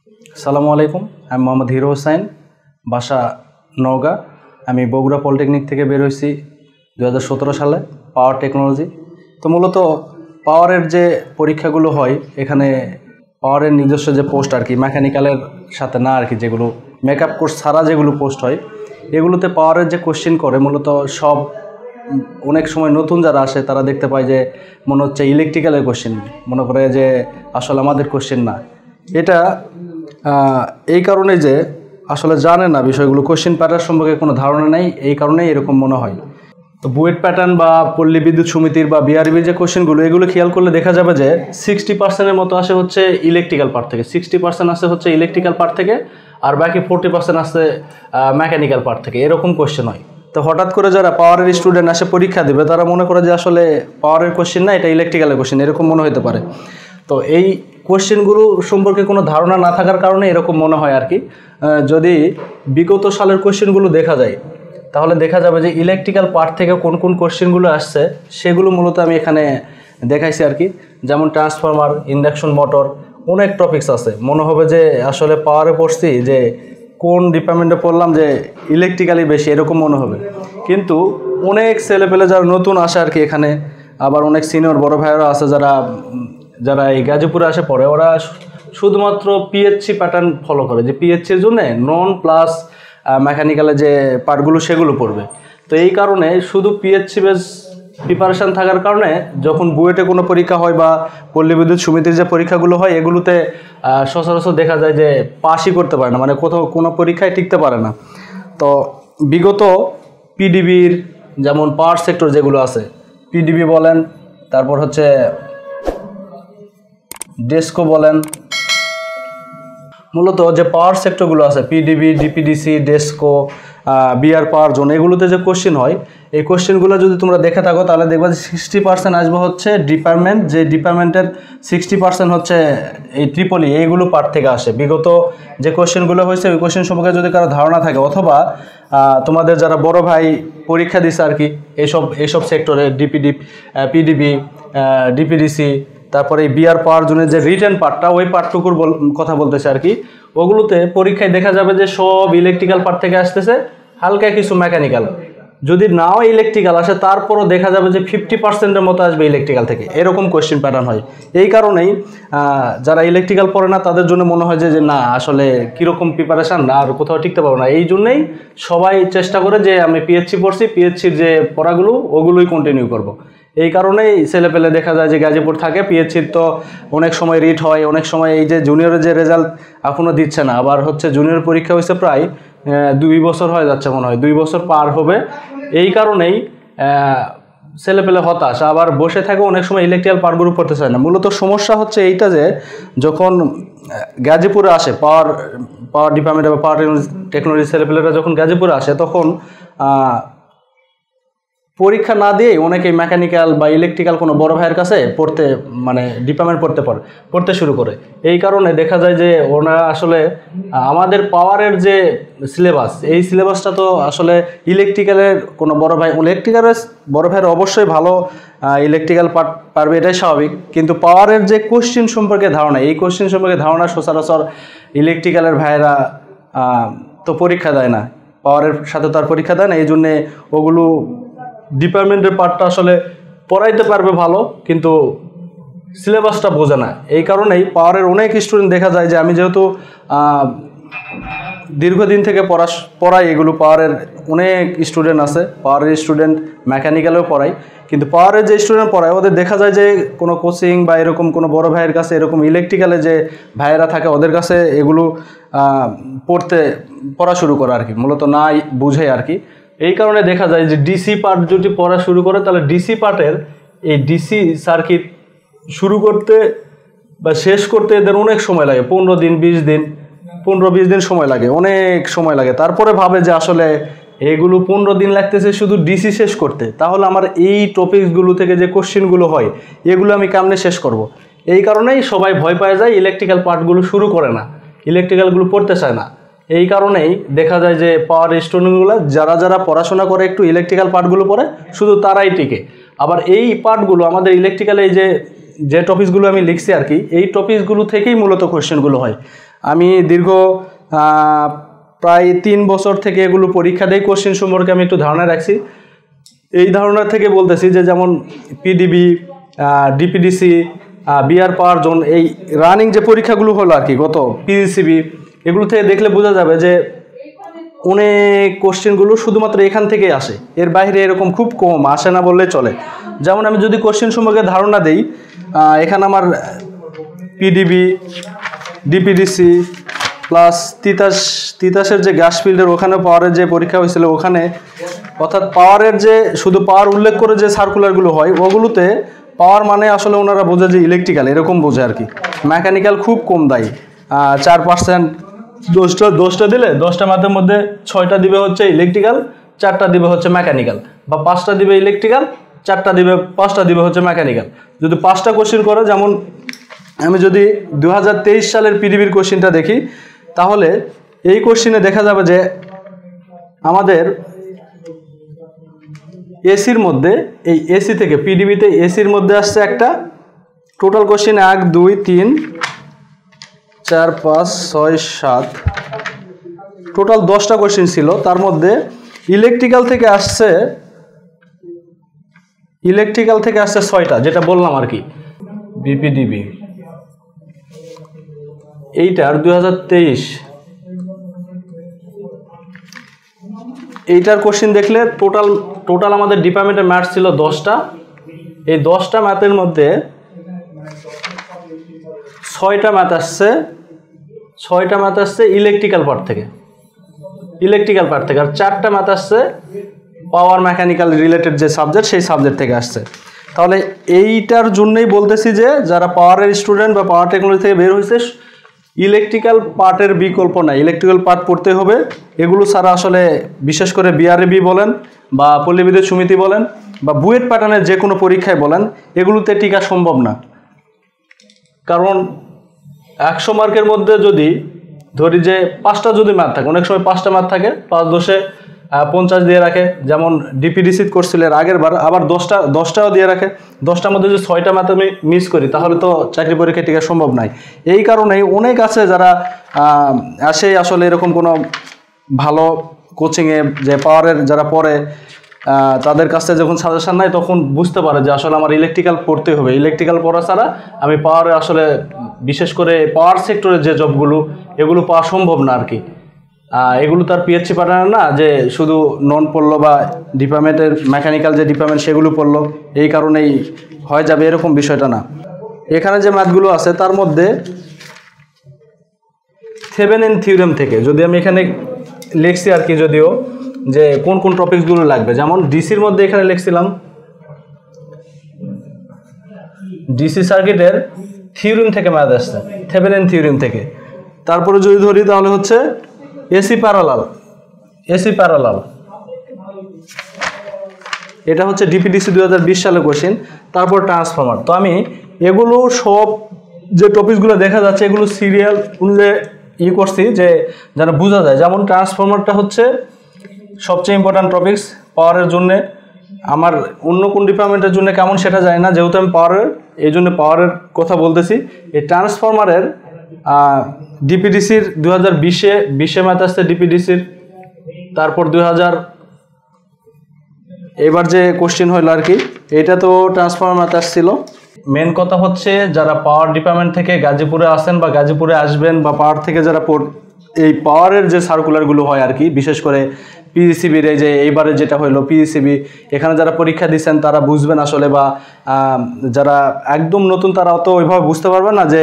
আসসালামু আলাইকুম, আমি মোহাম্মদ হিরো হোসাইন, বাসা নওগাঁ। আমি বগুড়া পলিটেকনিক থেকে বের হয়েছি 2017 সালে, পাওয়ার টেকনোলজি। তো মূলত পাওয়ারের যে পরীক্ষাগুলো হয় এখানে পাওয়ারের নিজস্ব যে পোস্ট আর কি, মেকানিক্যালের সাথে না আর কি, যেগুলো মেকআপ কোর্স ছাড়া যেগুলো পোস্ট হয় এগুলোতে পাওয়ারের যে কোশ্চেন করে মূলত সব অনেক সময় নতুন যারা আসে তারা দেখতে পায় যে মনে হচ্ছে ইলেকট্রিক্যালের কোশ্চেন, মনে করে যে আসলে আমাদের কোশ্চেন না। এটা এই কারণে যে আসলে জানে না বিষয়গুলো, কোশ্চেন প্যাটার্ন সম্পর্কে কোনো ধারণা নেই, এই কারণেই এরকম মনে হয়। তো বুয়েট প্যাটার্ন বা পল্লী বিদ্যুৎ সমিতির বা বিআরবির যে কোশ্চেনগুলো এগুলো খেয়াল করলে দেখা যাবে যে 60%-এর মতো আসে হচ্ছে ইলেকট্রিক্যাল পার্ট থেকে, 60% আসে হচ্ছে ইলেকট্রিক্যাল পার্ট থেকে, আর বাকি 40% আসে মেকানিক্যাল পার্ট থেকে। এরকম কোশ্চেন হয়। তো হঠাৎ করে যারা পাওয়ারের স্টুডেন্ট আসে পরীক্ষা দেবে তারা মনে করে যে আসলে পাওয়ারের কোশ্চেন না, এটা ইলেকট্রিক্যালের কোশ্চেন, এরকম মনে হতে পারে। তো এই কোশ্চেনগুলো সম্পর্কে কোনো ধারণা না থাকার কারণে এরকম মনে হয় আর কি। যদি বিগত সালের কোশ্চেনগুলো দেখা যায় তাহলে দেখা যাবে যে ইলেকট্রিক্যাল পার্ট থেকে কোন কোন কোশ্চেনগুলো আসছে সেগুলো মূলত আমি এখানে দেখাইছি আর কি। যেমন ট্রান্সফরমার, ইন্ডাকশন মোটর, অনেক টপিকস আছে। মনে হবে যে আসলে পাওয়ারে পড়ছি, যে কোন ডিপার্টমেন্টে পড়লাম, যে ইলেকট্রিক্যালি বেশি, এরকম মনে হবে। কিন্তু অনেক ছেলেপেলে যারা নতুন আসে আর কি এখানে, আবার অনেক সিনিয়র বড় ভাইয়েরা আছে যারা এই গাজীপুরে আসে পড়ে, ওরা শুধুমাত্র পিএইচসি প্যাটার্ন ফলো করে, যে পিএইচসির জন্য নন প্লাস মেকানিক্যালের যে পার্টগুলো সেগুলো পড়বে। তো এই কারণে শুধু পিএইচসি বেস প্রিপারেশান থাকার কারণে যখন বুয়েটে কোনো পরীক্ষা হয় বা পল্লী বিদ্যুৎ সমিতির যে পরীক্ষাগুলো হয় এগুলোতে সচরাচর দেখা যায় যে পাসই করতে পারে না, মানে কোথাও কোনো পরীক্ষায় টিকতে পারে না। তো বিগত পিডিবির যেমন পাওয়ার সেক্টর যেগুলো আছে, পিডিবি বলেন, তারপর হচ্ছে ডেস্কো বলেন, মূলত যে পাওয়ার সেক্টরগুলো আছে পিডিবি, ডিপিডিসি, ডেস্কো, বিআর পাওয়ার জোন, এগুলোতে যে কোশ্চেন হয় এই কোশ্চেনগুলো যদি তোমরা দেখে থাকো তাহলে দেখবা যে 60% আসবে হচ্ছে ডিপার্টমেন্ট, যে ডিপার্টমেন্টের 60% হচ্ছে এই ট্রিপলি, এইগুলো পার্ট থেকে আসে। বিগত যে কোশ্চেনগুলো হয়েছে ওই কোশ্চেন সম্পর্কে যদি কারো ধারণা থাকে, অথবা তোমাদের যারা বড় ভাই পরীক্ষা দিচ্ছে আর কি এইসব সেক্টরে, পিডিবি, ডিপিডিসি, তারপরে এই বিআর পাওয়ার জন্য যে রিটেন পার্টটা, ওই পার্টটুকুর কথা বলতেছে আর কি। ওগুলোতে পরীক্ষায় দেখা যাবে যে সব ইলেকট্রিক্যাল পার্ট থেকে আসতেছে, হালকা কিছু মেকানিক্যাল। যদি নাও ইলেকট্রিক্যাল আসে তারপরও দেখা যাবে যে 50%-এর মতো আসবে ইলেকট্রিক্যাল থেকে, এরকম কোয়েশ্চেন প্যাটার্ন হয়। এই কারণেই যারা ইলেকট্রিক্যাল পড়ে না তাদের জন্য মনে হয় যে না আসলে কীরকম প্রিপারেশান, আর কোথাও টিকতে পারবো না। এই জন্যেই সবাই চেষ্টা করে যে আমি পিএইচসি পড়ছি, পিএইচসির যে পড়াগুলো ওগুলোই কন্টিনিউ করব। এই কারণেই ছেলেপেলে দেখা যায় যে গাজীপুর থাকে। পিএইচসির তো অনেক সময় রিট হয়, অনেক সময় এই যে জুনিয়রের যে রেজাল্ট এখনও দিচ্ছে না, আবার হচ্ছে জুনিয়র পরীক্ষা হয়েছে প্রায় 2 বছর হয়ে যাচ্ছে, মনে হয় 2 বছর পার হবে। এই কারণেই ছেলেপেলে হতাশ, আবার বসে থাকে, অনেক সময় ইলেকট্রিক্যাল পার্টগুলো পড়তে চায় না। মূলত সমস্যা হচ্ছে এইটা যে যখন গাজীপুরে আসে পাওয়ার ডিপার্টমেন্ট বা পাওয়ার টেকনোলজি ছেলেপেলেরা যখন গাজীপুরে আসে তখন পরীক্ষা না দিয়ে অনেকেই মেকানিক্যাল বা ইলেকট্রিক্যাল কোনো বড় ভাইয়ের কাছে পড়তে, মানে ডিপার্টমেন্ট পড়তে শুরু করে। এই কারণে দেখা যায় যে ওনারা আসলে আমাদের পাওয়ারের যে সিলেবাস, এই সিলেবাসটা তো আসলে ইলেকট্রিক্যালের কোনো বড় ভাইয়ের অবশ্যই ভালো ইলেকট্রিক্যাল পারবে, এটাই স্বাভাবিক। কিন্তু পাওয়ারের যে কোশ্চেন সম্পর্কে ধারণা, এই কোশ্চেন সম্পর্কে ধারণা সচরাচর ইলেকট্রিক্যালের ভাইয়েরা তো পরীক্ষা দেয় না, পাওয়ারের সাথে তো আর পরীক্ষা দেয় না। এই জন্যে ওগুলো ডিপার্টমেন্টের পার্টটা আসলে পড়াইতে পারবে ভালো, কিন্তু সিলেবাসটা বোঝে না। এই কারণেই পাওয়ারের অনেক স্টুডেন্ট দেখা যায় যে আমি যেহেতু দীর্ঘদিন থেকে পড়াই, এগুলো পাওয়ারের অনেক স্টুডেন্ট আছে, পাওয়ারের স্টুডেন্ট মেকানিক্যালেও পড়াই, কিন্তু পাওয়ারের যে স্টুডেন্ট পড়ায় ওদের দেখা যায় যে কোনো কোচিং বা এরকম কোনো বড় ভাইয়ের কাছে, এরকম ইলেকট্রিক্যালে যে ভাইয়েরা থাকে ওদের কাছে এগুলো পড়া শুরু করে আর কি, মূলত না বুঝে আর কি। এই কারণে দেখা যায় যে ডিসি পার্ট যদি পড়া শুরু করে তাহলে ডিসি পার্টের এই ডিসি সার্কিট শুরু করতে বা শেষ করতে এদের অনেক সময় লাগে, 15-20 দিন সময় লাগে, অনেক সময় লাগে। তারপরে ভাবে যে আসলে এগুলো 15 দিন লাগতেছে শুধু ডিসি শেষ করতে, তাহলে আমার এই টপিকসগুলো থেকে যে কোশ্চেনগুলো হয় এগুলো আমি কেমনে শেষ করব। এই কারণেই সবাই ভয় পায় যায়, ইলেকট্রিক্যাল পার্টগুলো শুরু করে না, ইলেকট্রিক্যালগুলো পড়তে চায় না। এই কারণেই দেখা যায় যে পাওয়ার স্টুডেন্টগুলো যারা পড়াশোনা করে একটু ইলেকট্রিক্যাল পার্টগুলো পড়ে শুধু তারাই টিকে। আবার এই পার্টগুলো আমাদের ইলেকট্রিক্যালে এই যে টপিকসগুলো আমি লিখছি আর কি, এই টপিকসগুলো থেকেই মূলত কোশ্চেনগুলো হয়। আমি দীর্ঘ প্রায় 3 বছর থেকে এগুলো পরীক্ষা দেই। কোশ্চেন সম্পর্কে আমি একটু ধারণা রাখছি। এই ধারণা থেকে বলতেছি যে যেমন পিডিবি, ডিপিডিসি, বিআর পাওয়ার জোন, এই রানিং যে পরীক্ষাগুলো হলো আর কি গত পিজিসিবি, এগুলো থেকে দেখলে বোঝা যাবে যে অনেক কোশ্চেনগুলো শুধুমাত্র এখান থেকেই আসে, এর বাইরে এরকম খুব কম আসে না বললে চলে। যেমন আমি যদি কোশ্চেন সম্পর্কে ধারণা দেই, এখানে আমার পিডিবি, ডিপিডিসি প্লাস তিতাসের যে গ্যাস ফিল্ডের ওখানে পাওয়ারের যে পরীক্ষা হয়েছিল ওখানে, অর্থাৎ পাওয়ারের যে শুধু পাওয়ার উল্লেখ করে যে সার্কুলারগুলো হয় ওগুলোতে পাওয়ার মানে আসলে ওনারা বোঝে যে ইলেকট্রিক্যাল, এরকম বোঝে আর কি। মেকানিক্যাল খুব কম দেয়, 4%। 10টা দিলে 10টা ম্যাথের মধ্যে 6টা দিবে হচ্ছে ইলেকট্রিক্যাল, 4টা দিবে হচ্ছে মেকানিক্যাল, বা 5টা দিবে ইলেকট্রিক্যাল, 5টা দিবে হচ্ছে মেকানিক্যাল। যদি 5টা কোশ্চেন করে, যেমন আমি যদি 2023 সালের পিডিবির কোশ্চেনটা দেখি, তাহলে এই কোশ্চেনে দেখা যাবে যে আমাদের এসির মধ্যে, এই এসি থেকে পিডিবিতে এসির মধ্যে আসছে একটা টোটাল কোশ্চেন 1 2 3 4 5 6 7, টোটাল 10টা কোশ্চেন ছিল। তার মধ্যে ইলেকট্রিক্যাল থেকে আসছে 6টা, যেটা বললাম আর কি বিপিডিবি। এইটার 2023 এইটার কোশ্চেন দেখলে টোটাল আমাদের ডিপার্টমেন্টের ম্যাথস ছিল 10টা। এই 10টা ম্যাথের মধ্যে 6টা ম্যাথ আসছে ইলেকট্রিক্যাল পার্ট থেকে, আর 4টা ম্যাথ আসছে পাওয়ার মেকানিক্যাল রিলেটেড যে সাবজেক্ট, সেই সাবজেক্ট থেকে আসছে। তাহলে এইটার জন্যই বলতেছি যে যারা পাওয়ারের স্টুডেন্ট বা পাওয়ার টেকনোলজি থেকে বের হয়েছে, ইলেকট্রিক্যাল পার্টের বিকল্প নাই, ইলেকট্রিক্যাল পার্ট পড়তে হবে। এগুলো ছাড়া আসলে বিশেষ করে বিআরবি বলেন বা পল্লী বিদ্যুৎ সমিতি বলেন বা বুয়েট প্যাটার্নের যে কোনো পরীক্ষায় বলেন, এগুলোতে টিকা সম্ভব না। কারণ 100 মার্কের মধ্যে যদি ধরি যে 5টা যদি ম্যাথ থাকে, অনেক সময় 5টা ম্যাথ থাকে, 5 10 50 দিয়ে রাখে, যেমন ডিপিডিসি করছিল এর আগের বার, আবার 10টাও দিয়ে রাখে। 10টার মধ্যে যদি 6টা ম্যাথ আমি মিস করি, তাহলে তো চাকরি পরীক্ষা টিকা সম্ভব নয়। এই কারণেই অনেক আছে যারা আসে আসলে এরকম কোনো ভালো কোচিংয়ে, যে পাওয়ারের যারা পড়ে তাদের কাছে যখন সাজেশন নেয় তখন বুঝতে পারে যে আসলে আমার ইলেকট্রিক্যাল পড়তে হবে, ইলেকট্রিক্যাল পড়া ছাড়া আমি পাওয়ারে আসলে, বিশেষ করে পাওয়ার সেক্টরের যে জবগুলো, এগুলো পাওয়া সম্ভব না আর কি। এগুলো তার পিএইচসি প্যাটার্ন না যে শুধু নন পড়লো বা ডিপার্টমেন্টের মেকানিক্যাল যে ডিপার্টমেন্ট সেগুলো পড়লো, এই কারণেই হয়ে যাবে, এরকম বিষয়টা না। এখানে যে ম্যাথগুলো আছে তার মধ্যে থেভেনিন থিওরেম থেকে, যদি আমি এখানে লিখছি আর কি, যদিও যে কোন কোন টপিকসগুলো লাগবে, যেমন ডিসির মধ্যে এখানে লিখছিলাম ডিসি সার্কিটের থিওরেম থেকে ম্যাথ আসছে, থেভেনিন থিওরেম থেকে। তারপরে যদি ধরি তাহলে হচ্ছে এসি প্যারালাল, এটা হচ্ছে ডিপিডিসি 2020 সালে কোশ্চেন। তারপর ট্রান্সফরমার। তো আমি এগুলো সব যে টপিকসগুলো দেখা যাচ্ছে এগুলো সিরিয়াল অনুযায়ী করছি যে যেন বোঝা যায়। যেমন ট্রান্সফরমারটা হচ্ছে সবচেয়ে ইম্পর্ট্যান্ট টপিকস পাওয়ারের জন্য। আমার অন্য কোন ডিপার্টমেন্টের জন্য কেমন সেটা যায় না, যেহেতু আমি পাওয়ারের, এই জন্য পাওয়ারের কথা বলতেছি। এই ট্রান্সফরমারের ডিপিডিসির 2020-এ ম্যাথ আসছে ডিপিডিসির। তারপর 2000 এবার যে কোশ্চেন হইল আর কি, এটা তো ট্রান্সফরমার ম্যাথ আসছিল। মেন কথা হচ্ছে যারা পাওয়ার ডিপার্টমেন্ট থেকে গাজীপুরে আসেন বা গাজীপুরে আসবেন, বা পাওয়ার থেকে যারা এই পাওয়ারের যে সার্কুলারগুলো হয় আর কি, বিশেষ করে পিজিসিবির, এই যে এইবারে যেটা হইলো পিজিসিবি, এখানে যারা পরীক্ষা দিচ্ছেন তারা বুঝবেন আসলে, বা যারা একদম নতুন তারা অত ওইভাবে বুঝতে পারবে না যে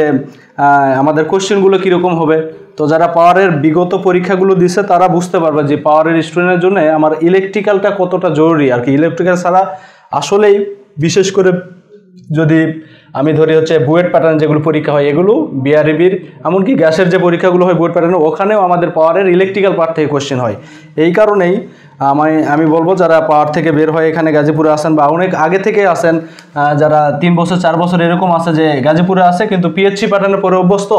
আমাদের কোশ্চেনগুলো কীরকম হবে। তো যারা পাওয়ারের বিগত পরীক্ষাগুলো দিচ্ছে তারা বুঝতে পারবে যে পাওয়ারের স্টুডেন্টের জন্য আমার ইলেকট্রিক্যালটা কতটা জরুরি আর কি। ইলেকট্রিক্যাল ছাড়া আসলেই, বিশেষ করে যদি আমি ধরি হচ্ছে বুয়েট প্যাটার্ন যেগুলো পরীক্ষা হয়, এগুলো বিআরবির, এমনকি গ্যাসের যে পরীক্ষাগুলো হয় বুয়েট প্যাটার্নে, ওখানেও আমাদের পাওয়ারের ইলেকট্রিক্যাল পার্ট থেকে কোশ্চেন হয়। এই কারণেই আমি বলবো যারা পাওয়ার থেকে বের হয় এখানে গাজীপুরে আসেন, বা অনেক আগে থেকে আসেন, যারা 3 বছর 4 বছর এরকম আছে যে গাজীপুরে আসে কিন্তু পিএইচসি প্যাটার্নে পরে অভ্যস্ত,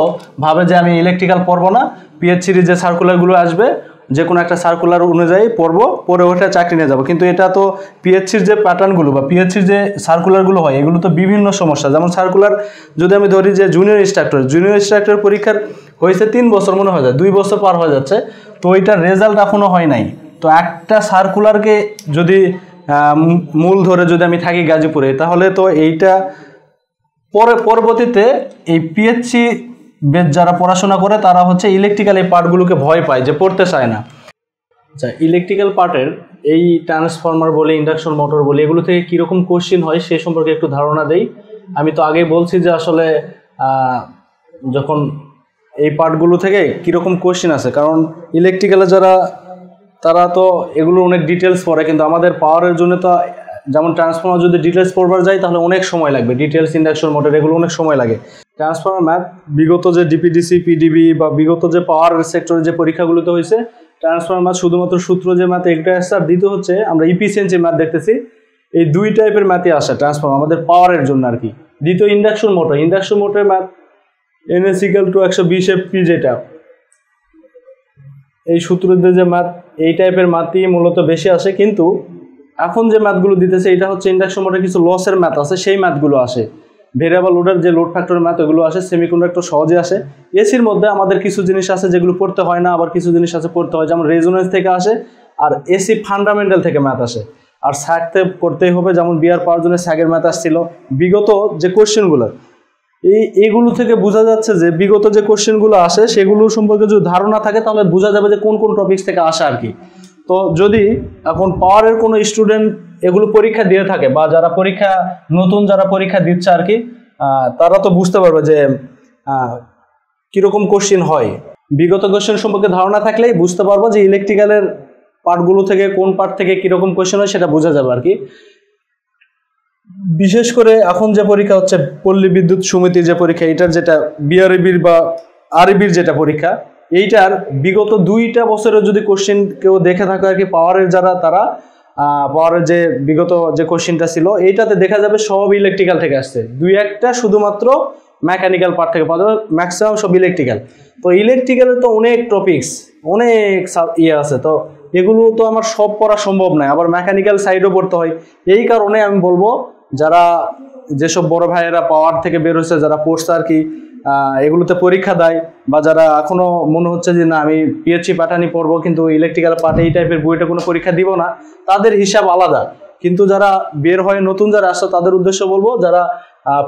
ভাবে যে আমি ইলেকট্রিক্যাল পড়বো না, পিএইচসির যে সার্কুলারগুলো আসবে যে কোনো একটা সার্কুলার অনুযায়ী পড়বো, পরে ওটা চাকরি নিয়ে যাবো। কিন্তু এটা তো পিএইচসির যে প্যাটার্নগুলো বা পিএইচসির যে সার্কুলারগুলো হয় এগুলো তো বিভিন্ন সমস্যা। যেমন সার্কুলার যদি আমি ধরি যে জুনিয়র ইনস্ট্রাক্টর পরীক্ষার হয়েছে 3 বছর মনে হয় যায়, 2 বছর পার হয়ে যাচ্ছে, তো ওইটার রেজাল্ট এখনও হয় নাই। তো একটা সার্কুলারকে যদি মূল ধরে যদি আমি থাকি গাজীপুরে, তাহলে তো এইটা পরবর্তীতে এই পিএইচসি বেশ যারা পড়াশোনা করে তারা হচ্ছে ইলেকট্রিক্যাল এই পার্টগুলোকে ভয় পায়, যে পড়তে চায় না। আচ্ছা, ইলেকট্রিক্যাল পার্টের এই ট্রান্সফরমার বলে, ইন্ডাকশন মোটর বলে, এগুলো থেকে কীরকম কোশ্চিন হয় সে সম্পর্কে একটু ধারণা দেই। আমি তো আগেই বলছি যে আসলে যখন এই পার্টগুলো থেকে কীরকম কোশ্চিন আছে, কারণ ইলেকট্রিক্যালে যারা তারা তো এগুলো অনেক ডিটেলস পড়ে, কিন্তু আমাদের পাওয়ারের জন্য তো যেমন ট্রান্সফরমার যদি ডিটেলস পড়বার যায় তাহলে অনেক সময় লাগবে, ডিটেলস ইন্ডাকশন মোটর এগুলো অনেক সময় লাগে। ট্রান্সফরমার ম্যাথ বিগত যে ডিপিডিসি, পিডিবি বা বিগত যে পাওয়ার সেক্টরের যে পরীক্ষাগুলোতে হয়েছে, ট্রান্সফরমার ম্যাথ শুধুমাত্র সূত্র যে ম্যাথ একটা আসছে, আর দ্বিতীয় হচ্ছে আমরা ইফিসিয়েন্সি ম্যাথ দেখতেছি। এই 2 টাইপের ম্যাথই আসে ট্রান্সফরমার আমাদের পাওয়ারের জন্য আর কি। দ্বিতীয় ইন্ডাকশন মোটরের ম্যাথ NS=120 FP, যেটা এই সূত্রদের যে ম্যাথ, এই টাইপের ম্যাথই মূলত বেশি আসে। কিন্তু এখন যে ম্যাথগুলো দিতেছে এটা হচ্ছে ইন্ডাকশন মোটরে কিছু লসের ম্যাথ আছে, সেই ম্যাথগুলো আসে। ভেরিয়েবল লোডের যে লোড ফ্যাক্টরের ম্যাথ ওগুলো আসে, সেমিকন্ডাক্টর সহজে আসে। এসির মধ্যে আমাদের কিছু জিনিস আছে যেগুলো পড়তে হয় না, আবার কিছু জিনিস আছে পড়তে হয়, যেমন রেজোনেন্স থেকে আসে, আর এসি ফান্ডামেন্টাল থেকে ম্যাথ আসে। আর স্যাগতে করতেই হবে, যেমন বিআর পাওয়ার জন্য স্যাগের ম্যাথ আসছিল। বিগত যে কোশ্চেনগুলো এইগুলো থেকে বোঝা যাচ্ছে যে বিগত যে কোশ্চেনগুলো আসে সেগুলো সম্পর্কে যদি ধারণা থাকে তাহলে বোঝা যাবে যে কোন কোন টপিকস থেকে আসে আর কি। তো যদি এখন পাওয়ারের কোনো স্টুডেন্ট এগুলো পরীক্ষা দিয়ে থাকে, বা যারা নতুন যারা পরীক্ষা দিচ্ছে আর কি, তারা তো বুঝতে পারবে যে কীরকম কোশ্চেন হয়। বিগত কোশ্চেন সম্পর্কে ধারণা থাকলেই বুঝতে পারবো যে ইলেকট্রিক্যালের পার্টগুলো থেকে কোন পার্ট থেকে কীরকম কোশ্চেন হয় সেটা বোঝা যাবে আর কি। বিশেষ করে এখন যে পরীক্ষা হচ্ছে পল্লী বিদ্যুৎ সমিতির যে পরীক্ষা, এটার যেটা বিআরইবির বা আরইবির যেটা পরীক্ষা, এইটার বিগত 2টা বছরের যদি কোশ্চেন কেউ দেখে থাকে আর কি, পাওয়ারের যারা, তারা পাওয়ারের যে বিগত যে কোশ্চেনটা ছিল এইটাতে দেখা যাবে সব ইলেকট্রিক্যাল থেকে আসছে, 2-1টা শুধুমাত্র মেকানিক্যাল পার্ট থেকে পাওয়া যাবে, ম্যাক্সিমাম সব ইলেকট্রিক্যাল। তো ইলেকট্রিক্যালের তো অনেক টপিকস, অনেক আছে, তো এগুলো তো আমার সব পড়া সম্ভব নয়, আবার মেকানিক্যাল সাইডও পড়তে হয়। এই কারণে আমি বলবো যারা যেসব বড় ভাইয়েরা পাওয়ার থেকে বের হয়েছে, যারা পড়ছে আর কি, এগুলোতে পরীক্ষা দেয়, বা যারা এখনো মনে হচ্ছে যে না আমি পিএইচসি প্যাটার্নই পড়বো কিন্তু ইলেকট্রিক্যাল পার্ট এই টাইপের বইটা কোনো পরীক্ষা দিব না, তাদের হিসাব আলাদা। কিন্তু যারা বের হয় নতুন যারা আসছে তাদের উদ্দেশ্য বলবো, যারা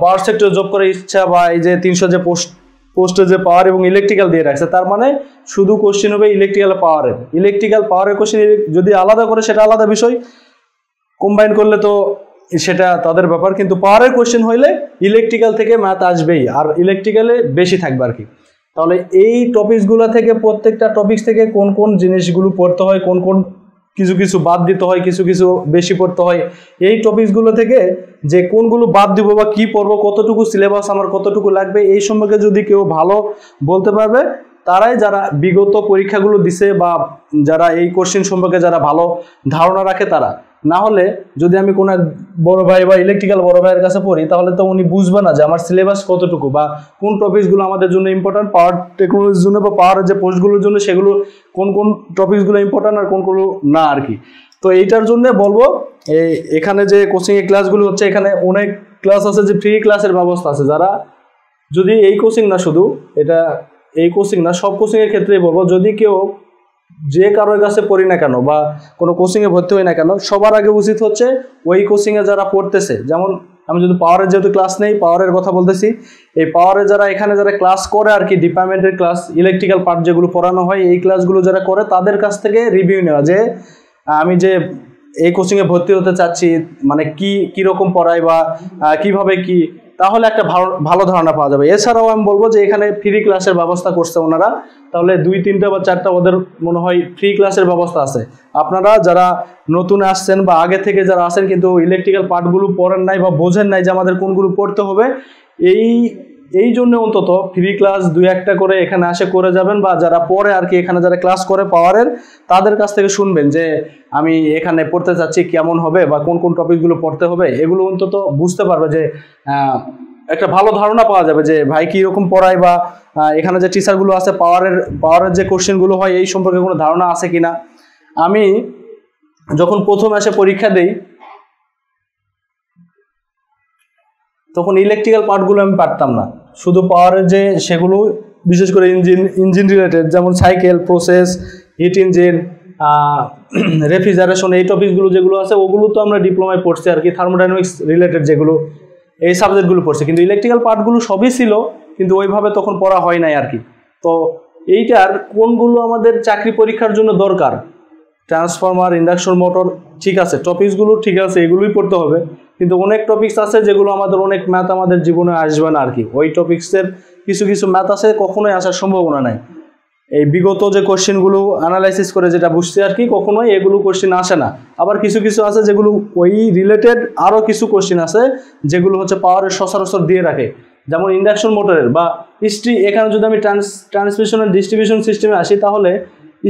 পাওয়ার সেক্টরে জব করার ইচ্ছা, বা এই যে 300 যে পোস্টে যে পাওয়ার এবং ইলেকট্রিক্যাল দিয়ে রাখছে, তার মানে শুধু কোশ্চেন হবে ইলেকট্রিক্যাল পাওয়ারের কোশ্চেন যদি আলাদা করে সেটা আলাদা বিষয়, কম্বাইন করলে তো সেটা তাদের ব্যাপার। কিন্তু পাওয়ারের কোশ্চেন হইলে ইলেকট্রিক্যাল থেকে ম্যাথ আসবেই, আর ইলেকট্রিক্যালে বেশি থাকবে আর কি। তাহলে এই টপিকসগুলো থেকে, প্রত্যেকটা টপিকস থেকে কোন কোন জিনিসগুলো পড়তে হয়, কোন কোন কিছু কিছু বাদ দিতে হয়, কিছু কিছু বেশি পড়তে হয়, এই টপিকসগুলো থেকে যে কোনগুলো বাদ দিব বা কি পড়বো, কতটুকু সিলেবাস আমার কতটুকু লাগবে, এই সম্পর্কে যদি কেউ ভালো বলতে পারবে, তারাই যারা বিগত পরীক্ষাগুলো দিছে বা যারা এই কোশ্চেন সম্পর্কে যারা ভালো ধারণা রাখে তারা। না হলে যদি আমি কোনো বড় ভাই বা ইলেকট্রিক্যাল বড় ভাইয়ের কাছে পড়ি, তাহলে তো উনি বুঝবে না যে আমার সিলেবাস কতটুকু, বা কোন টপিকসগুলো আমাদের জন্য ইম্পর্টেন্ট, পাওয়ার টেকনোলজির জন্য বা পাওয়ারের যে পোস্টগুলোর জন্য সেগুলো কোন কোন টপিকসগুলো ইম্পর্টেন্ট আর কোনগুলো না আর কি। তো এইটার জন্য বলবো এখানে যে কোচিংয়ের ক্লাসগুলো হচ্ছে, এখানে অনেক ক্লাস আছে, যে ফ্রি ক্লাসের ব্যবস্থা আছে। যারা যদি এই কোচিং না, শুধু এটা এই কোচিং না, সব কোচিংয়ের ক্ষেত্রেই বলবো, যদি কেউ যে কারোর কাছে পড়ি না কেন বা কোনো কোচিংয়ে ভর্তি হই না কেন, সবার আগে উচিত হচ্ছে ওই কোচিংয়ে যারা পড়তেছে, যেমন আমি যদি পাওয়ারের যেহেতু ক্লাস নেই, পাওয়ারের কথা বলতেছি, এই পাওয়ারে যারা এখানে যারা ক্লাস করে আর কি, ডিপার্টমেন্টের ক্লাস, ইলেকট্রিক্যাল পার্ট যেগুলো পড়ানো হয়, এই ক্লাসগুলো যারা করে তাদের কাছ থেকে রিভিউ নেওয়া, যে আমি যে এই কোচিংয়ে ভর্তি হতে চাচ্ছি, মানে কীরকম পড়ায় বা কিভাবে কি, তাহলে একটা ভালো ধারণা পাওয়া যাবে। এছাড়াও আমি বলবো যে এখানে ফ্রি ক্লাসের ব্যবস্থা করছে ওনারা, তাহলে 2-3টা বা 4টা ওদের মনে হয় ফ্রি ক্লাসের ব্যবস্থা আছে। আপনারা যারা নতুন আসছেন বা আগে থেকে যারা আসেন কিন্তু ইলেকট্রিক্যাল পার্টগুলো পড়েন নাই বা বোঝেন নাই যে আমাদের কোনগুলো পড়তে হবে, এই জন্য অন্তত ফ্রি ক্লাস 2-1টা করে এখানে আসে করে যাবেন, বা যারা পড়ে আর কি এখানে যারা ক্লাস করে পাওয়ারের, তাদের কাছ থেকে শুনবেন যে আমি এখানে পড়তে চাচ্ছি কেমন হবে বা কোন কোন টপিকগুলো পড়তে হবে, এগুলো অন্তত বুঝতে পারবে যে একটা ভালো ধারণা পাওয়া যাবে যে ভাই কীরকম পড়ায়, বা এখানে যে টিচারগুলো আছে পাওয়ারের যে কোশ্চেনগুলো হয় এই সম্পর্কে কোনো ধারণা আছে কিনা। আমি যখন প্রথম এসে পরীক্ষা দেই তখন ইলেকট্রিক্যাল পার্টগুলো আমি পারতাম না, শুধু পাওয়ারের যে সেগুলো, বিশেষ করে ইঞ্জিন রিলেটেড, যেমন cycle, process, hit engine, refrigeration, এই টপিকসগুলো যেগুলো আছে ওগুলো তো আমরা ডিপ্লোমায় পড়ছি আর কি, থার্মোডাইনামিক্স রিলেটেড যেগুলো, এই সাবজেক্টগুলো পড়ছি। কিন্তু ইলেকট্রিক্যাল পার্টগুলো সবই ছিল, কিন্তু ওইভাবে তখন পড়া হয় নাই আর কি। তো এইটার কোনগুলো আমাদের চাকরি পরীক্ষার জন্য দরকার, ট্রান্সফরমার, ইন্ডাকশন মোটর, ঠিক আছে, টপিকসগুলো ঠিক আছে, এগুলোই পড়তে হবে। কিন্তু অনেক টপিকস আছে যেগুলো আমাদের, অনেক ম্যাথ আমাদের জীবনে আসবে না আর কি। ওই টপিক্সের কিছু কিছু ম্যাথ আছে কখনোই আসার সম্ভাবনা নাই। এই বিগত যে কোশ্চেনগুলো অ্যানালাইসিস করে যেটা বুঝছি আর কি, কখনোই এগুলো কোশ্চেন আসে না। আবার কিছু কিছু আছে যেগুলো ওই রিলেটেড আরও কিছু কোশ্চেন আছে যেগুলো হচ্ছে পাওয়ারের সচরাচর দিয়ে রাখে, যেমন ইন্ডাকশন মোটরের বা এখানে যদি আমি ট্রান্সমিশনের ডিস্ট্রিবিউশন সিস্টেমে আসি, তাহলে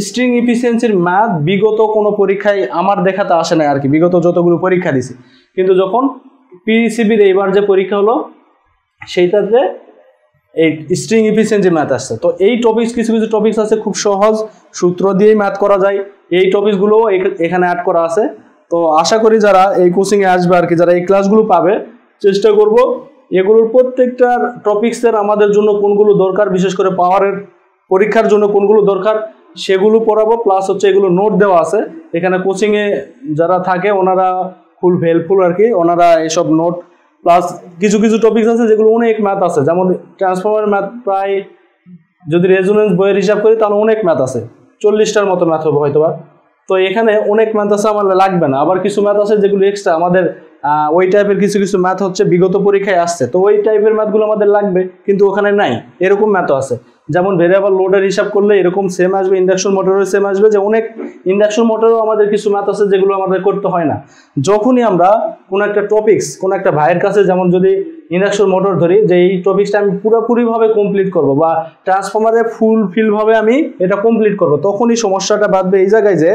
স্ট্রিং ইফিসিয়েন্সির ম্যাথ বিগত কোনো পরীক্ষায় আমার দেখাতে আসে না আর কি, বিগত যতগুলো পরীক্ষা দিছি। কিন্তু যখন পিসিবির এইবার যে পরীক্ষা হলো সেইটাতে এই স্ট্রিং ইফিসিয়েন্সি ম্যাথ আসছে। তো এই টপিকস, কিছু কিছু টপিকস আছে খুব সহজ, সূত্র দিয়েই ম্যাথ করা যায়, এই টপিকসগুলোও এখানে অ্যাড করা আছে। তো আশা করি যারা এই কোচিংয়ে আসবে আর কি, যারা এই ক্লাসগুলো পাবে, চেষ্টা করব এগুলোর প্রত্যেকটার টপিক্সের আমাদের জন্য কোনগুলো দরকার, বিশেষ করে পাওয়ারের পরীক্ষার জন্য কোনগুলো দরকার সেগুলো পড়াবো। প্লাস হচ্ছে এগুলো নোট দেওয়া আছে এখানে, কোচিংয়ে যারা থাকে ওনারা ফুল হেল্পফুল আর কি, ওনারা এসব নোট, প্লাস কিছু কিছু টপিকস আছে যেগুলো অনেক ম্যাথ আছে, যেমন ট্রান্সফরমার ম্যাথ প্রায় যদি রেজোনেন্স বইয়ের হিসাব করি তাহলে অনেক ম্যাথ আছে, 40টার মতো ম্যাথ হবে হয়তো বা। তো এখানে অনেক ম্যাথ আছে, আমার লাগবে না। আবার কিছু ম্যাথ আছে যেগুলো এক্সট্রা আমাদের, ওই টাইপের কিছু কিছু ম্যাথ হচ্ছে বিগত পরীক্ষায় আসছে, তো ওই টাইপের ম্যাথগুলো আমাদের লাগবে কিন্তু ওখানে নাই, এরকম ম্যাথও আছে। যেমন ভেরিয়েবল লোডের হিসাব করলে এরকম সেম আসবে, ইন্ডাকশন মোটরের সেম আসবে, যে অনেক ইন্ডাকশন মোটরেও আমাদের কিছু ম্যাথ আছে যেগুলো আমাদের করতে হয় না। যখনই আমরা কোনো একটা টপিক্স কোনো একটা ভাইয়ের কাছে, যেমন যদি ইন্ডাকশন মোটর ধরি, যে এই টপিক্সটা আমি পুরোপুরিভাবে কমপ্লিট করব বা ট্রান্সফরমারে ফুলফিলভাবে আমি এটা কমপ্লিট করব, তখনই সমস্যাটা বাঁধবে এই জায়গায় যে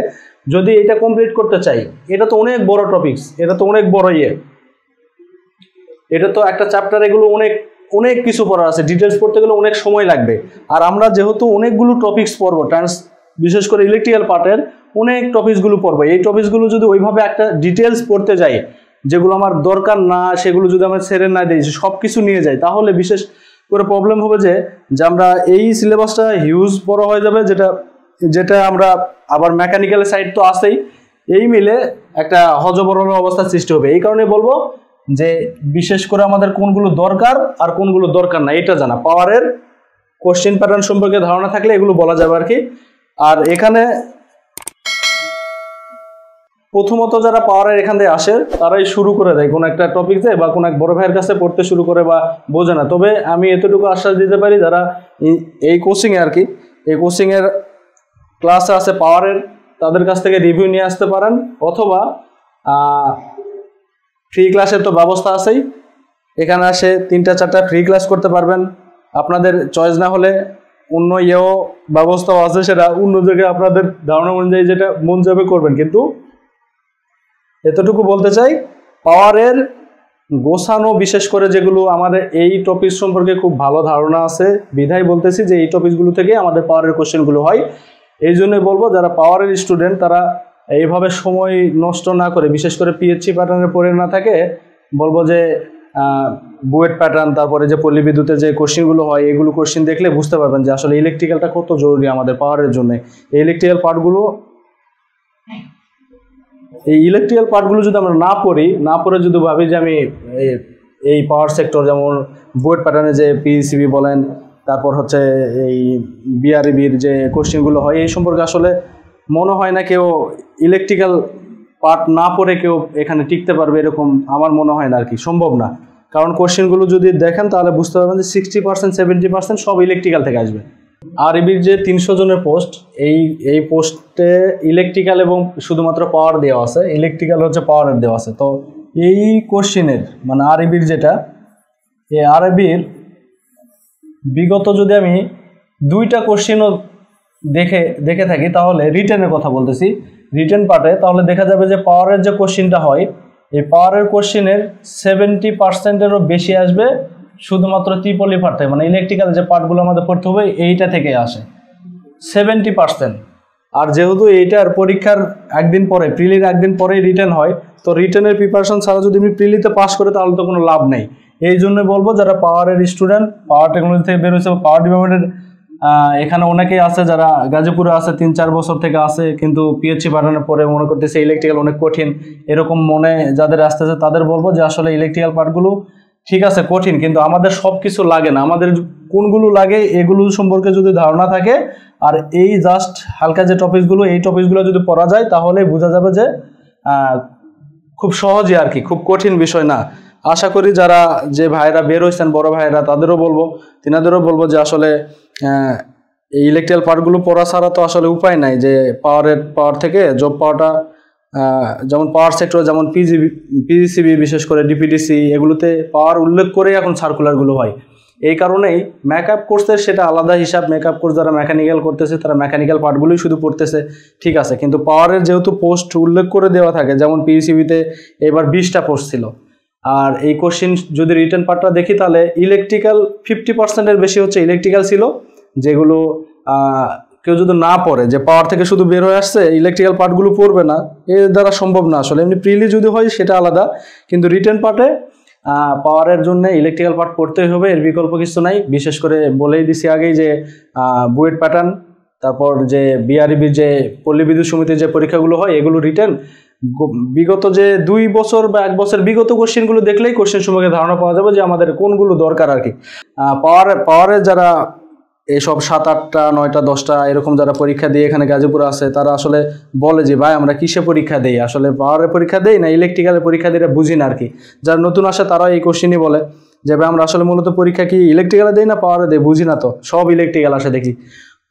যদি এটা কমপ্লিট করতে চাই, এটা তো অনেক বড় টপিক্স, এটা তো অনেক বড় এটা তো একটা চ্যাপ্টার, এগুলো অনেক অনেক কিছু পড়ার আছে, ডিটেলস পড়তে গেলে অনেক সময় লাগবে। আর আমরা যেহেতু অনেকগুলো টপিক্স পড়বো, বিশেষ করে ইলেকট্রিক্যাল পার্টের অনেক টপিকসগুলো পড়বো, এই টপিকসগুলো যদি ওইভাবে একটা ডিটেলস পড়তে যাই, যেগুলো আমার দরকার না সেগুলো যদি আমরা ছেড়ে না দিই, সব কিছু নিয়ে যাই, তাহলে বিশেষ করে প্রবলেম হবে যে আমরা এই সিলেবাসটা হিউজ বড় হয়ে যাবে, যেটা আমরা আবার মেকানিক্যাল সাইড তো আছেই, এই মিলে একটা হজবরল অবস্থার সৃষ্টি হবে। এই কারণে বলবো যে বিশেষ করে আমাদের কোনগুলো দরকার আর কোনগুলো দরকার না এটা জানা, পাওয়ারের কোশ্চেন প্যাটার্ন সম্পর্কে ধারণা থাকলে এগুলো বলা যাবে আর কি। আর এখানে প্রথমত যারা পাওয়ারের এখান থেকে আসে তারাই শুরু করে দেয় কোনো একটা টপিক বা কোনো এক বড় ভাইয়ের কাছে পড়তে শুরু করে বা বোঝে না। তবে আমি এতটুকু আশ্বাস দিতে পারি, যারা এই কোচিংয়ে আর কি, এই কোচিংয়ের ক্লাসে আছে পাওয়ারের, তাদের কাছ থেকে রিভিউ নিয়ে আসতে পারেন, অথবা ফ্রি ক্লাসের তো ব্যবস্থা আছেই, এখানে আসে 3-4টা ফ্রি ক্লাস করতে পারবেন। আপনাদের চয়েস না হলে অন্য ব্যবস্থাও আছে, সেটা অন্য জায়গায় আপনাদের ধারণা অনুযায়ী যেটা মন যাবে করবেন। কিন্তু এতটুকু বলতে চাই, পাওয়ারের গোছানো, বিশেষ করে যেগুলো আমাদের এই টপিক সম্পর্কে খুব ভালো ধারণা আছে বিধায় বলতেছি যে এই টপিকগুলো থেকে আমাদের পাওয়ারের কোশ্চেনগুলো হয়। এই জন্যই বলবো যারা পাওয়ারের স্টুডেন্ট তারা এইভাবে সময় নষ্ট না করে, বিশেষ করে পিএইচসি প্যাটার্নে পড়ে না থাকে, বলবো যে বুয়েট প্যাটার্ন, তারপরে যে পল্লী বিদ্যুতের যে কোশ্চেনগুলো হয়, এগুলো কোশ্চেন দেখলে বুঝতে পারবেন যে আসলে ইলেকট্রিক্যালটা কত জরুরি আমাদের পাওয়ারের জন্য। এই ইলেকট্রিক্যাল পার্টগুলো যদি আমরা না পড়ে যদি ভাবি যে আমি এই পাওয়ার সেক্টর, যেমন বুয়েট প্যাটার্নে যে পিসিবি বলেন, তারপর হচ্ছে এই বিআরইবির যে কোশ্চেনগুলো হয়, এই সম্পর্কে আসলে মনে হয় না কেউ ইলেকট্রিক্যাল পার্ট না পড়ে কেউ এখানে টিকতে পারবে, এরকম আমার মনে হয় না আর কি, সম্ভব না। কারণ কোশ্চেনগুলো যদি দেখেন তাহলে বুঝতে পারবেন যে 60% 70% সব ইলেকট্রিক্যাল থেকে আসবে। আরইবির যে 300 জনের পোস্ট, এই পোস্টে ইলেকট্রিক্যাল এবং শুধুমাত্র পাওয়ার দেওয়া আছে, ইলেকট্রিক্যাল হচ্ছে পাওয়ারের দেওয়া আছে। তো এই কোশ্চেনের মানে আরইবির যেটা, এই আরইবির বিগত যদি আমি 2টা কোশ্চেনও দেখে থাকি, তাহলে রিটেনের কথা বলতেছি, রিটেন পার্টে, তাহলে দেখা যাবে যে পাওয়ারের যে কোশ্চেনটা হয়, এই পাওয়ারের কোশ্চেনের 70%-এরও বেশি আসবে শুধুমাত্র ত্রিপলি পার্ট থেকে, মানে ইলেকট্রিক্যাল যে পার্টগুলো আমাদের পড়তে হবে এইটা থেকে আসে 70%। আর যেহেতু এইটার পরীক্ষার একদিন পরে, প্রিলির একদিন পরেই রিটেন হয়, তো রিটেনের প্রিপারেশন ছাড়া যদি আমি প্রিলিতে পাস করে তাহলে তো কোনো লাভ নেই। এই জন্য বলবো যারা পাওয়ারের স্টুডেন্ট, পাওয়ার টেকনোলজি থেকে বের হয়েছে, পাওয়ার ডিপার্টমেন্টের এখানে অনেকেই আছে যারা গাজীপুরে আছে 3-4 বছর থেকে আছে, কিন্তু পিএইচডি পাঠানোর পরে মনে করতেছে ইলেকট্রিক্যাল অনেক কঠিন, এরকম মনে যাদের আসতেছে তাদের বলবো যে আসলে ইলেকট্রিক্যাল পার্টগুলো ঠিক আছে কঠিন, কিন্তু আমাদের সব কিছু লাগে না, আমাদের কোনগুলো লাগে এগুলো সম্পর্কে যদি ধারণা থাকে আর এই জাস্ট হালকা যে টপিকসগুলো, এই টপিকসগুলো যদি পড়া যায় তাহলে বোঝা যাবে যে খুব সহজে আর কি, খুব কঠিন বিষয় না। আশা করি যারা যে ভাইরা বের হয়েছেন বড় ভাইরা তাদেরও বলবো, তিনাদেরও বলবো যে আসলে এই ইলেকট্রিক্যাল পার্টগুলো পড়া ছাড়া তো আসলে উপায় নাই যে পাওয়ার থেকে জব পাওয়াটা, যেমন পাওয়ার সেক্টর, যেমন পিজিসিবি বিশেষ করে ডিপিডিসি, এগুলোতে পাওয়ার উল্লেখ করে এখন সার্কুলারগুলো হয়। এই কারণেই মেকআপ কোর্সের সেটা আলাদা হিসাব, মেকআপ কোর্স যারা মেকানিক্যাল করতেছে তারা মেকানিক্যাল পার্টগুলোই শুধু পড়তেছে, ঠিক আছে, কিন্তু পাওয়ারের যেহেতু পোস্ট উল্লেখ করে দেওয়া থাকে, যেমন পিজিসিবিতে এবার 20টা পোস্ট ছিল, আর এই কোশ্চিন যদি রিটেন পার্টটা দেখি তাহলে ইলেকট্রিক্যাল 50%-এর বেশি হচ্ছে ইলেকট্রিক্যাল ছিল, যেগুলো কেউ যদি না পড়ে, যে পাওয়ার থেকে শুধু বের হয়ে আসছে ইলেকট্রিক্যাল পার্টগুলো পড়বে না, এর দ্বারা সম্ভব না আসলে। এমনি প্রিলি যদি হয় সেটা আলাদা, কিন্তু রিটেন পার্টে পাওয়ারের জন্য ইলেকট্রিক্যাল পার্ট পড়তেই হবে, এর বিকল্প কিছু নাই। বিশেষ করে বলেই দিছি আগেই যে বুয়েট প্যাটার্ন, তারপর যে বিআরইবি যে পল্লী বিদ্যুৎ সমিতির যে পরীক্ষাগুলো হয় এগুলো রিটেন, বিগত যে 2 বছর বা 1 বছর বিগত কোশ্চেনগুলো দেখলেই কোশ্চেন সম্পর্কে ধারণা পাওয়া যাবে যে আমাদের কোনগুলো দরকার আর কি। পাওয়ারে যারা এইসব 7, 8টা 9টা 10টা এরকম যারা পরীক্ষা দিয়ে এখানে গাজীপুরে আছে, তারা আসলে বলে যে ভাই আমরা কিসে পরীক্ষা দেই, আসলে পাওয়ারের পরীক্ষা দেই না ইলেকট্রিক্যালের পরীক্ষা দিয়ে বুঝি না আর কি। যারা নতুন আসে তারা এই কোশ্চেনই বলে যে ভাই আমরা আসলে মূলত পরীক্ষা কি ইলেকট্রিক্যালে দেই না পাওয়ারে দেই, বুঝি না তো, সব ইলেকট্রিক্যাল আসে দেখি।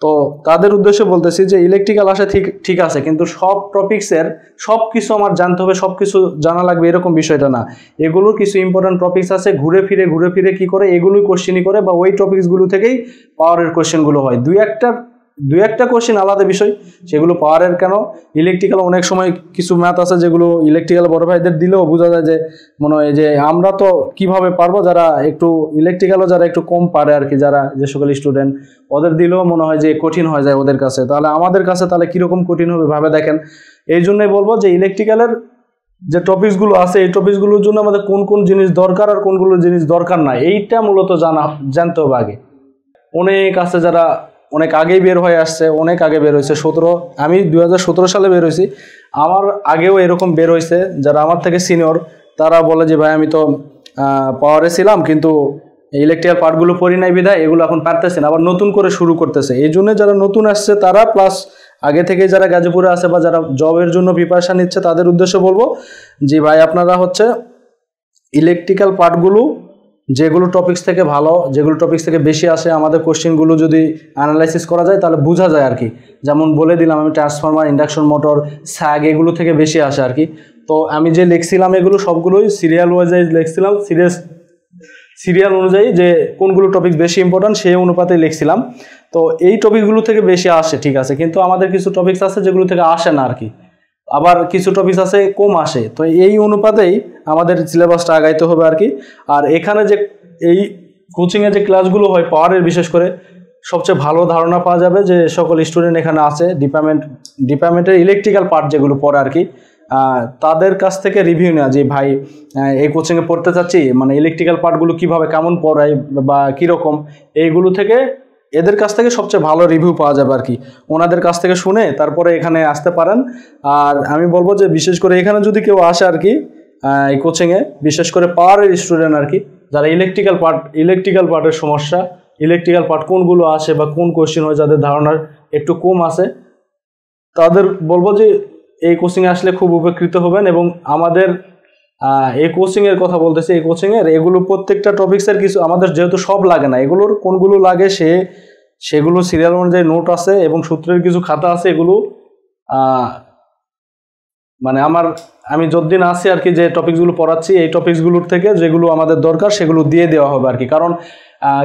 তো তাদের উদ্দেশ্যে বলতেছি যে ইলেকট্রিক্যাল আসে ঠিক আছে, কিন্তু সব টপিক্সের সব কিছু আমার জানতে হবে, সব কিছু জানা লাগবে এরকম বিষয়টা না। এগুলোর কিছু ইম্পর্টেন্ট টপিক্স আছে, ঘুরে ফিরে কি করে এগুলোই কোশ্চেনই করে, বা ওই টপিক্সগুলো থেকেই পাওয়ারের কোশ্চেনগুলো হয়। দুই একটা কোশ্চেন আলাদা বিষয়, সেগুলো পাওয়ারের কেন, ইলেকট্রিক্যাল অনেক সময় কিছু ম্যাথ আছে যেগুলো ইলেকট্রিক্যাল বড় ভাইদের দিলেও বোঝা যায় যে মনে হয় যে আমরা তো কিভাবে পারবো, যারা একটু ইলেকট্রিক্যালও যারা একটু কম পারে আর কি, যারা যে সকল স্টুডেন্ট, ওদের দিলেও মনে হয় যে কঠিন হয়ে যায় ওদের কাছে, তাহলে আমাদের কাছে তাহলে কীরকম কঠিন হবে ভাবে দেখেন। এই জন্যই বলবো যে ইলেকট্রিক্যালের যে টপিকসগুলো আছে এই টপিকসগুলোর জন্য আমাদের কোন কোন জিনিস দরকার আর কোনগুলো জিনিস দরকার না, এইটা মূলত জানতে হবে আগে। অনেক আছে যারা অনেক আগেই বের হয়ে আসছে, অনেক আগে বের হয়েছে, আমি 2017 সালে বের হয়েছি, আমার আগেও এরকম বের হয়েছে যারা আমার থেকে সিনিয়র, তারা বলে যে ভাই আমি তো পাওয়ারে ছিলাম কিন্তু ইলেকট্রিক্যাল পার্টগুলো পড়ি নাই বিধায় এগুলো এখন পারতেছে না, আবার নতুন করে শুরু করতেছে। এই জন্য যারা নতুন আসছে তারা, প্লাস আগে থেকে যারা গাজীপুরে আছে বা যারা জবের জন্য প্রিপারেশান নিচ্ছে তাদের উদ্দেশ্যে বলবো যে ভাই আপনারা হচ্ছে ইলেকট্রিক্যাল পার্টগুলো যেগুলো টপিক্স থেকে ভালো, যেগুলো টপিক্স থেকে বেশি আসে, আমাদের কোশ্চেনগুলো যদি অ্যানালাইসিস করা যায় তাহলে বোঝা যায় আর কি। যেমন বলে দিলাম আমি ট্রান্সফরমার, ইন্ডাকশন মোটর, স্যাগ এগুলো থেকে বেশি আসে আর কি। তো আমি যে লিখছিলাম এগুলো সবগুলোই সিরিয়াল ওয়াইজ লিখছিলাম, সিরিয়াল অনুযায়ী যে কোনগুলো টপিক বেশি ইম্পর্টেন্ট সেই অনুপাতে লিখছিলাম। তো এই টপিকগুলো থেকে বেশি আসে ঠিক আছে, কিন্তু আমাদের কিছু টপিকস আছে যেগুলো থেকে আসে না আর কি, আবার কিছু টপিকস আছে কম আসে। তো এই অনুপাতেই আমাদের সিলেবাসটা আগাইতে হবে আর কি। আর এখানে যে এই কোচিংয়ে যে ক্লাসগুলো হয় পাওয়ারের, বিশেষ করে সবচেয়ে ভালো ধারণা পাওয়া যাবে যে সকল স্টুডেন্ট এখানে আছে ডিপার্টমেন্টের ইলেকট্রিক্যাল পার্ট যেগুলো পড়ে আর কি, তাদের কাছ থেকে রিভিউ নেওয়া যে ভাই এই কোচিংয়ে পড়তে চাচ্ছি, মানে ইলেকট্রিক্যাল পার্টগুলো কীভাবে কেমন পড়ায় বা কীরকম, এইগুলো থেকে এদের কাছ থেকে সবচেয়ে ভালো রিভিউ পাওয়া যাবে আর কি। ওনাদের কাছ থেকে শুনে তারপরে এখানে আসতে পারেন। আর আমি বলবো যে বিশেষ করে এখানে যদি কেউ আসে আর কি এই কোচিংয়ে, বিশেষ করে পাওয়ারের স্টুডেন্ট আর কি, যারা ইলেকট্রিক্যাল পার্টের সমস্যা, ইলেকট্রিক্যাল পার্ট কোনগুলো আসে বা কোন কোশ্চেন হয় যাদের ধারণার একটু কম আছে, তাদের বলবো যে এই কোচিংয়ে আসলে খুব উপকৃত হবেন। এবং আমাদের এই কোচিংয়ের কথা বলতেছি, এই কোচিংয়ের এগুলো প্রত্যেকটা টপিক্সের কিছু আমাদের যেহেতু সব লাগে না, এগুলোর কোনগুলো লাগে সেগুলো সিরিয়াল অনুযায়ী নোট আছে এবং সূত্রের কিছু খাতা আছে, এগুলো মানে আমি যতদিন আসি আর কি যে টপিকসগুলো পড়াচ্ছি এই টপিকসগুলোর থেকে যেগুলো আমাদের দরকার সেগুলো দিয়ে দেওয়া হবে আর কি। কারণ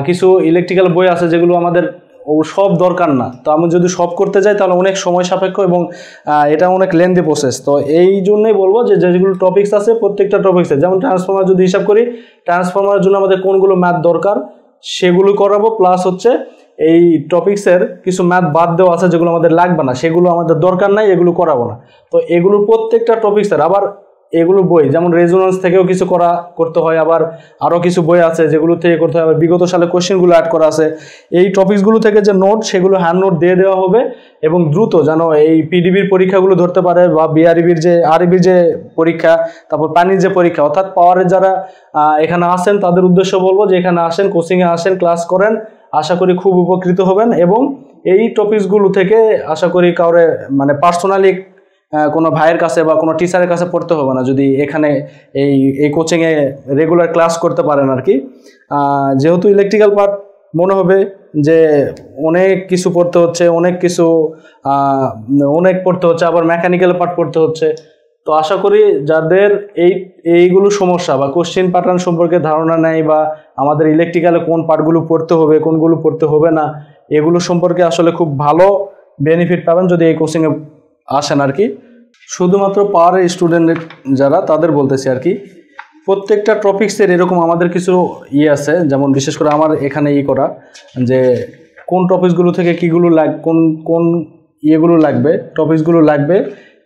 কিছু ইলেকট্রিক্যাল বই আছে যেগুলো আমাদের ও সব দরকার না। তো আমি যদি সব করতে যাই তাহলে অনেক সময় সাপেক্ষ এবং এটা অনেক লেন্দি প্রসেস। তো এই জন্যই বলবো যে যেগুলো টপিকস আছে প্রত্যেকটা টপিক্সে, যেমন ট্রান্সফর্মার যদি হিসাব করি, ট্রান্সফর্মারের জন্য আমাদের কোনগুলো ম্যাথ দরকার সেগুলো করাবো, প্লাস হচ্ছে এই টপিক্সের কিছু ম্যাথ বাদ দেওয়া আছে যেগুলো আমাদের লাগবে না, সেগুলো আমাদের দরকার নাই, এগুলো করাবো না। তো এগুলোর প্রত্যেকটা টপিক্সের আবার এগুলো বই, যেমন রেজোনেন্স থেকেও কিছু করতে হয়, আবার আরও কিছু বই আছে যেগুলো থেকে করতে হয়, আবার বিগত সালে কোশ্চেনগুলো অ্যাড করা আছে। এই টপিকসগুলো থেকে যে নোট সেগুলো হ্যান্ড নোট দিয়ে দেওয়া হবে এবং দ্রুত যেন এই পিডিবির পরীক্ষাগুলো ধরতে পারে, বা বিআরবির যে আরবির যে পরীক্ষা, তারপর পানির যে পরীক্ষা, অর্থাৎ পাওয়ারের যারা এখানে আসেন তাদের উদ্দেশ্য বলবো যে এখানে আসেন, কোচিংয়ে আসেন, ক্লাস করেন, আশা করি খুব উপকৃত হবেন। এবং এই টপিকসগুলো থেকে আশা করি কাউরে মানে পার্সোনালি কোনো ভাইয়ের কাছে বা কোনো টিচারের কাছে পড়তে হবে না, যদি এখানে এই কোচিংয়ে রেগুলার ক্লাস করতে পারেন আর কি। যেহেতু ইলেকট্রিক্যাল পার্ট মনে হবে যে অনেক কিছু পড়তে হচ্ছে, অনেক পড়তে হচ্ছে, আবার মেকানিক্যাল পার্ট পড়তে হচ্ছে। তো আশা করি যাদের এইগুলো সমস্যা বা কোশ্চেন প্যাটার্ন সম্পর্কে ধারণা নেই, বা আমাদের ইলেকট্রিক্যালে কোন পার্টগুলো পড়তে হবে কোনগুলো পড়তে হবে না, এগুলো সম্পর্কে আসলে খুব ভালো বেনিফিট পাবেন যদি এই কোচিংয়ে আসেন আর কি। শুধুমাত্র পাওয়ারের স্টুডেন্ট যারা তাদের বলতেছি আর কি, প্রত্যেকটা টপিক্সের এরকম আমাদের কিছু আছে, যেমন বিশেষ করে আমার এখানে করা যে কোন টপিকসগুলো থেকে কীগুলো কোন ইয়েগুলো লাগবে, টপিকসগুলো লাগবে,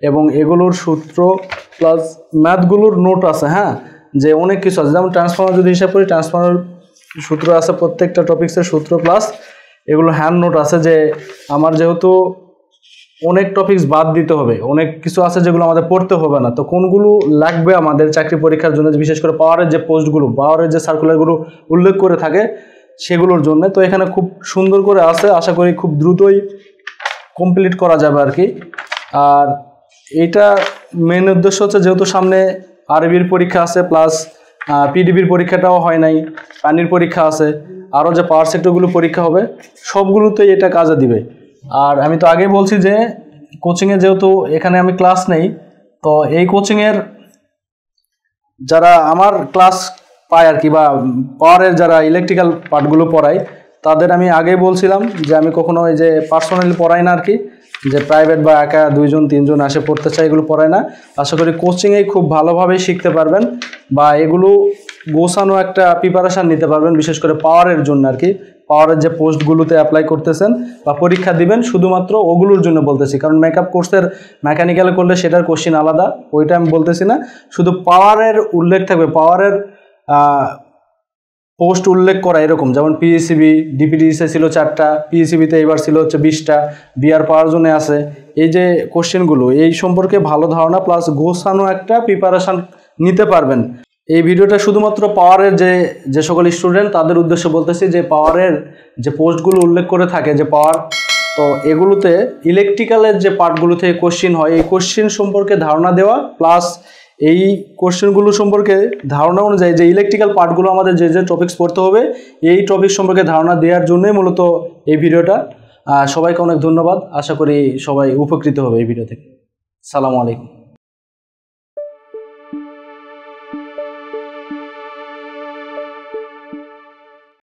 এবং এগুলোর সূত্র প্লাস ম্যাথগুলোর নোট আছে। হ্যাঁ, যে অনেক কিছু আছে, যেমন ট্রান্সফর্মার যদি হিসাব করি, ট্রান্সফর্মার সূত্র আছে, প্রত্যেকটা টপিক্সের সূত্র প্লাস এগুলো হ্যান্ড নোট আছে। যে আমার যেহেতু অনেক টপিকস বাদ দিতে হবে, অনেক কিছু আছে যেগুলো আমাদের পড়তে হবে না, তো কোনগুলো লাগবে আমাদের চাকরি পরীক্ষার জন্য, বিশেষ করে পাওয়ারের যে পোস্টগুলো, পাওয়ারের যে সার্কুলারগুলো উল্লেখ করে থাকে সেগুলোর জন্য। তো এখানে খুব সুন্দর করে আছে, আশা করি খুব দ্রুতই কমপ্লিট করা যাবে আর কি। আর এইটা মেন উদ্দেশ্য হচ্ছে, যেহেতু সামনে আরবির পরীক্ষা আছে, প্লাস পিডিবির পরীক্ষাটাও হয় নাই, পানির পরীক্ষা আছে, আরও যে পাওয়ার সেক্টরগুলো পরীক্ষা হবে সবগুলোতেই এটা কাজে দিবে। আর আমি তো আগেই বলছি যে কোচিংয়ে যেহেতু এখানে আমি ক্লাস নেই, তো এই কোচিংয়ের যারা আমার ক্লাস পায় আর কি, বা পাওয়ারের যারা ইলেকট্রিক্যাল পার্টগুলো পড়াই, তাদের আমি আগেই বলছিলাম যে আমি কখনো এই যে পার্সোনালি পড়াই না আর কি, যে প্রাইভেট বা একা 2 জন 3 জন আসে পড়তে চাই এগুলো পড়াই না। আশা করি কোচিংয়েই খুব ভালোভাবেই শিখতে পারবেন, বা এগুলো গোছানো একটা প্রিপারেশান নিতে পারবেন, বিশেষ করে পাওয়ারের জন্য আর কি। পাওয়ারের যে পোস্টগুলোতে অ্যাপ্লাই করতেছেন বা পরীক্ষা দিবেন, শুধুমাত্র ওগুলোর জন্য বলতেছি, কারণ মেকআপ কোর্সের মেকানিক্যালে করলে সেটার কোশ্চিন আলাদা, ওইটা আমি বলতেছি না। শুধু পাওয়ারের উল্লেখ থাকবে, পাওয়ারের পোস্ট উল্লেখ করা এরকম, যেমন পিএসিবি ডিপিডিসিতে ছিল 4টা, পিএসিবিতে এবার ছিল হচ্ছে 20টা, বিআর পাওয়ার জন্য আছে। এই যে কোশ্চেনগুলো এই সম্পর্কে ভালো ধারণা প্লাস গোছানো একটা প্রিপারেশান নিতে পারবেন। এই ভিডিওটা শুধুমাত্র পাওয়ারের যে সকল স্টুডেন্ট তাদের উদ্দেশ্যে বলতেছি, যে পাওয়ারের যে পোস্টগুলো উল্লেখ করে থাকে যে পাওয়ার, তো এগুলোতে ইলেকট্রিক্যালের যে পার্টগুলো থেকে কোশ্চিন হয়, এই কোশ্চিন সম্পর্কে ধারণা দেওয়া, প্লাস এই কোশ্চেনগুলো সম্পর্কে ধারণা অনুযায়ী যে ইলেকট্রিক্যাল পার্টগুলো আমাদের যে টপিকস পড়তে হবে, এই টপিক সম্পর্কে ধারণা দেওয়ার জন্যই মূলত এই ভিডিওটা। সবাইকে অনেক ধন্যবাদ, আশা করি সবাই উপকৃত হবে এই ভিডিও থেকে। আসসালামু আলাইকুম।